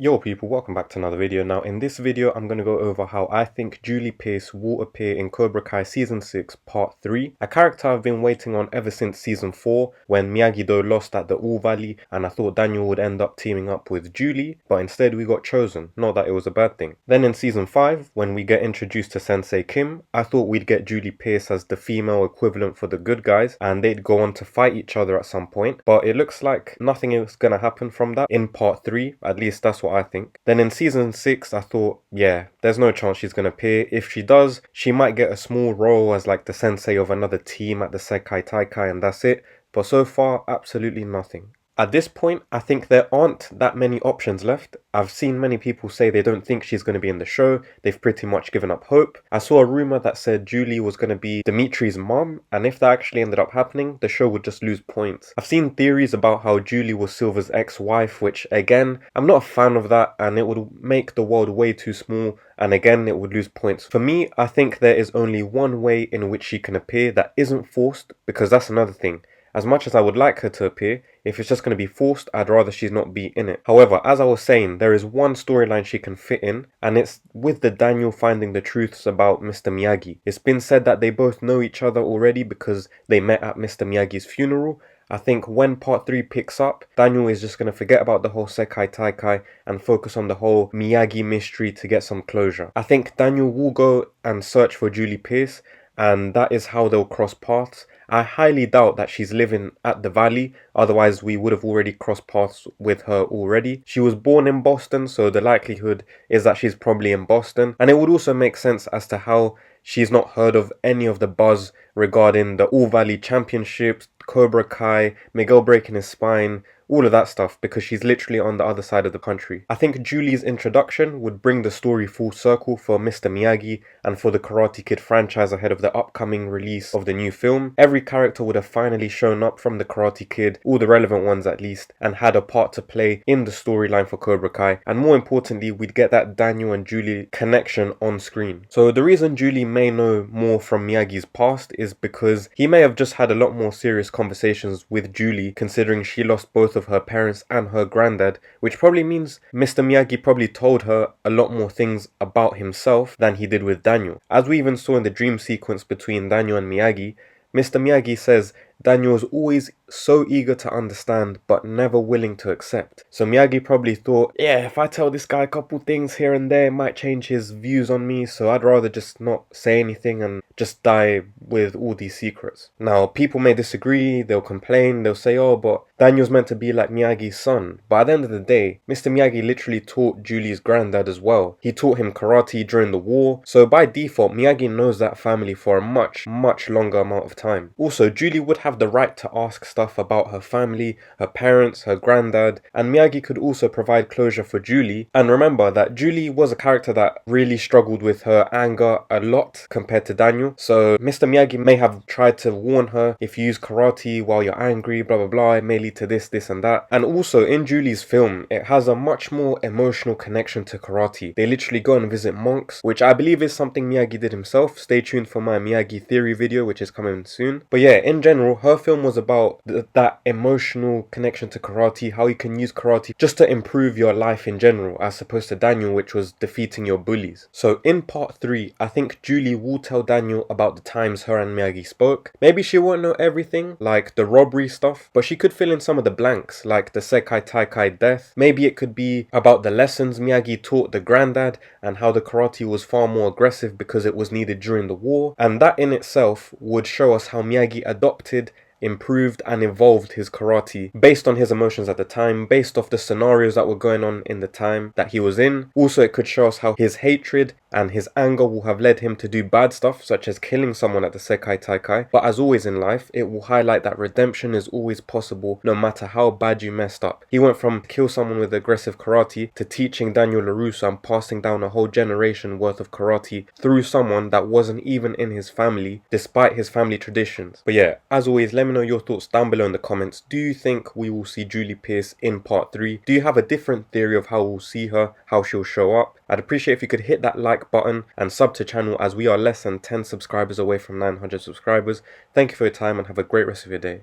Yo people, welcome back to another video. Now in this video I'm going to go over how I think Julie Pierce will appear in Cobra Kai Season 6 Part 3, a character I've been waiting on ever since Season 4 when Miyagi-Do lost at the All Valley and I thought Daniel would end up teaming up with Julie, but instead we got chosen, not that it was a bad thing. Then in Season 5, when we get introduced to Sensei Kim, I thought we'd get Julie Pierce as the female equivalent for the good guys and they'd go on to fight each other at some point, but it looks like nothing is going to happen from that in Part 3, at least that's what I think. Then in Season 6, I thought, yeah, there's no chance she's going to appear. If she does, she might get a small role as like the sensei of another team at the Sekai Taikai and that's it. But so far, absolutely nothing. At this point, I think there aren't that many options left. I've seen many people say they don't think she's going to be in the show. They've pretty much given up hope. I saw a rumor that said Julie was going to be Dimitri's mom, and if that actually ended up happening, the show would just lose points. I've seen theories about how Julie was Silver's ex-wife, which again, I'm not a fan of that, and it would make the world way too small, and again, it would lose points. For me, I think there is only one way in which she can appear that isn't forced, because that's another thing. As much as I would like her to appear, if it's just going to be forced, I'd rather she's not be in it. However, as I was saying, there is one storyline she can fit in, and it's with the Daniel finding the truths about Mr. Miyagi. It's been said that they both know each other already because they met at Mr. Miyagi's funeral. I think when Part 3 picks up, Daniel is just going to forget about the whole Sekai Taikai and focus on the whole Miyagi mystery to get some closure. I think Daniel will go and search for Julie Pierce, and that is how they'll cross paths. I highly doubt that she's living at the Valley, otherwise we would have already crossed paths with her already. She was born in Boston, so the likelihood is that she's probably in Boston, and it would also make sense as to how she's not heard of any of the buzz regarding the All Valley Championships, Cobra Kai, Miguel breaking his spine, all of that stuff, because she's literally on the other side of the country. I think Julie's introduction would bring the story full circle for Mr. Miyagi and for the Karate Kid franchise ahead of the upcoming release of the new film. Every character would have finally shown up from the Karate Kid, all the relevant ones at least, and had a part to play in the storyline for Cobra Kai. And more importantly, we'd get that Daniel and Julie connection on screen. So the reason Julie may know more from Miyagi's past is because he may have just had a lot more serious conversations with Julie, considering she lost both of her parents and her granddad, which probably means Mr. Miyagi probably told her a lot more things about himself than he did with Daniel. As we even saw in the dream sequence between Daniel and Miyagi, Mr. Miyagi says Daniel is always so eager to understand but never willing to accept. So Miyagi probably thought, yeah, if I tell this guy a couple things here and there, it might change his views on me, so I'd rather just not say anything and just die with all these secrets. Now, people may disagree, they'll complain, they'll say, oh, but Daniel's meant to be like Miyagi's son. But at the end of the day, Mr. Miyagi literally taught Julie's granddad as well. He taught him karate during the war, so by default, Miyagi knows that family for a much longer amount of time. Also, Julie would have the right to ask stuff about her family, her parents, her granddad, and Miyagi could also provide closure for Julie. And remember that Julie was a character that really struggled with her anger a lot compared to Daniel. So Mr. Miyagi may have tried to warn her, if you use karate while you're angry, blah blah blah, it may lead to this and that. And also in Julie's film, it has a much more emotional connection to karate. They literally go and visit monks, which I believe is something Miyagi did himself. Stay tuned for my Miyagi theory video, which is coming soon. But yeah, in general, her film was about that emotional connection to karate, how you can use karate just to improve your life in general, as opposed to Daniel, which was defeating your bullies. So in Part 3, I think Julie will tell Daniel about the times her and Miyagi spoke. Maybe she won't know everything, like the robbery stuff, but she could fill in some of the blanks, like the Sekai Taikai death. Maybe it could be about the lessons Miyagi taught the granddad and how the karate was far more aggressive because it was needed during the war. And that in itself would show us how Miyagi adopted, improved and evolved his karate based on his emotions at the time, based off the scenarios that were going on in the time that he was in. Also, it could show us how his hatred and his anger will have led him to do bad stuff, such as killing someone at the Sekai Taikai. But as always in life, it will highlight that redemption is always possible no matter how bad you messed up. He went from kill someone with aggressive karate to teaching Daniel LaRusso and passing down a whole generation worth of karate through someone that wasn't even in his family, despite his family traditions. But yeah, as always, let me know your thoughts down below in the comments. Do you think we will see Julie Pierce in Part 3? Do you have a different theory of how we'll see her, how she'll show up? I'd appreciate if you could hit that like button and sub to channel, as we are less than 10 subscribers away from 900 subscribers. Thank you for your time and have a great rest of your day.